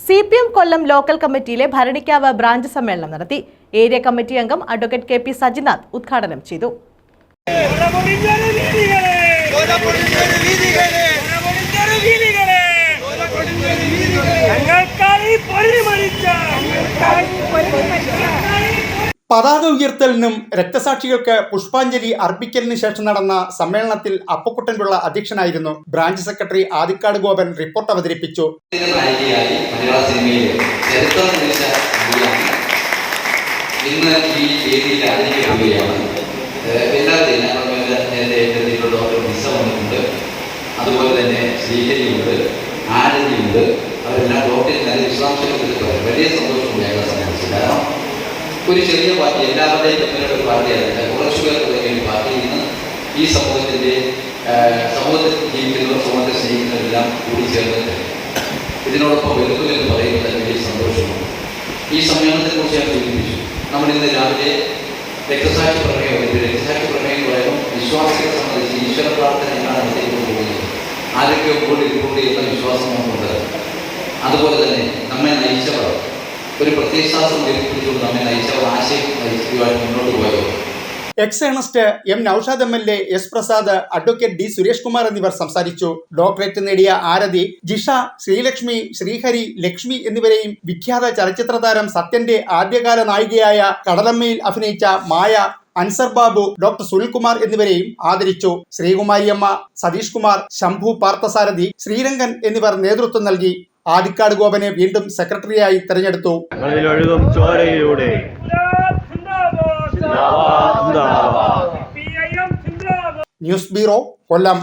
CPM കൊല്ലം local കമ്മിറ്റിയിലെ Bharanikkavu branch സമ്മേളനം നടത്തി. Area committee അംഗം അഡ്വക്കേറ്റ് KP സജിനാഥ് ഉദ്ഘാടനം ചെയ്തു. പതാക ഉയർത്തലിനും രക്തസാക്ഷികൾക്ക് പുഷ്പാഞ്ജലി അർപ്പിക്കലിന് ശേഷം നടന്ന സമ്മേളനത്തിൽ അപ്പക്കുട്ടൻപിള്ള അധ്യക്ഷനായിരുന്നു. Branch secretary Adikkad Gopan report അവതരിപ്പിച്ചു. അതുപോലെ തന്നെ ശ്രീഹരിയുണ്ട്, ആരതിയുണ്ട്. അവരെല്ലാം ഡോക്ടറിൽ നല്ല വിശ്വാസത്തിൽ വലിയ സന്തോഷമുണ്ട് ഞങ്ങളെ സംബന്ധിച്ച്. കാരണം ഒരു ചെറിയ പാർട്ടി, എല്ലാവരുടെയും തമ്മിലുള്ള ഒരു പാർട്ടിയായിരുന്നില്ല. കുറച്ചു പേർ തുടങ്ങിയ ഒരു പാർട്ടിയിൽ നിന്ന് ഈ സമൂഹത്തിൽ ജീവിക്കുന്നവർ, സമൂഹത്തെ സ്നേഹിക്കുന്നവരെല്ലാം കൂടി ചേർന്നിട്ട് ഇതിനോടൊപ്പം വെറുക്കും എന്ന് പറയുമ്പോൾ തന്നെ വലിയ സന്തോഷമാണ്. ഈ സമ്മേളനത്തെ കുറിച്ച് ഞാൻ സൂചിപ്പിച്ചു. നമ്മളിന്ന് രാവിലെ രക്തസാക്ഷി പ്രമേയം എന്ന് പറയുമ്പോൾ വിശ്വാസികളെ സംബന്ധിച്ച് ഈശ്വര പ്രാർത്ഥന എന്നാണ് നടത്തിക്കൊണ്ട് പോകുന്നത്. ആരൊക്കെ കൂടി ഇരിക്കൊണ്ട് എന്ന വിശ്വാസം നമുക്കുണ്ട്. അതുപോലെ തന്നെ നമ്മെ നയിച്ചവർ, ഒരു പ്രത്യയശാസ്ത്രം ഉയർത്തിപ്പിടിച്ചുകൊണ്ട് നമ്മെ നയിച്ചവർ ആശയം നയിച്ചുവായിട്ട് മുന്നോട്ട് പോയത്. X Ernest M. Naushad MLA, S. Prasad, advocate D. Suresh Kumar എന്നിവർ സംസാരിച്ചു. ഡോക്ടറേറ്റ് നേടിയ ആരതി, ജിഷ, ശ്രീലക്ഷ്മി, ശ്രീഹരി, ലക്ഷ്മി എന്നിവരെയും വിഖ്യാത ചലച്ചിത്ര താരം സത്യന്റെ ആദ്യകാല നായികയായ കടലമ്മയിൽ അഭിനയിച്ച മായ, അൻസർ ബാബു, ഡോക്ടർ സുനിൽകുമാർ എന്നിവരെയും ആദരിച്ചു. ശ്രീകുമാരിയമ്മ, സതീഷ് കുമാർ, ശംഭു പാർത്ഥസാരഥി, ശ്രീരംഗൻ എന്നിവർ നേതൃത്വം നൽകി. ആദിക്കാട് ഗോപനെ വീണ്ടും സെക്രട്ടറിയായി തെരഞ്ഞെടുത്തു. ന്യൂസ് ബ്യൂറോ, കൊല്ലം.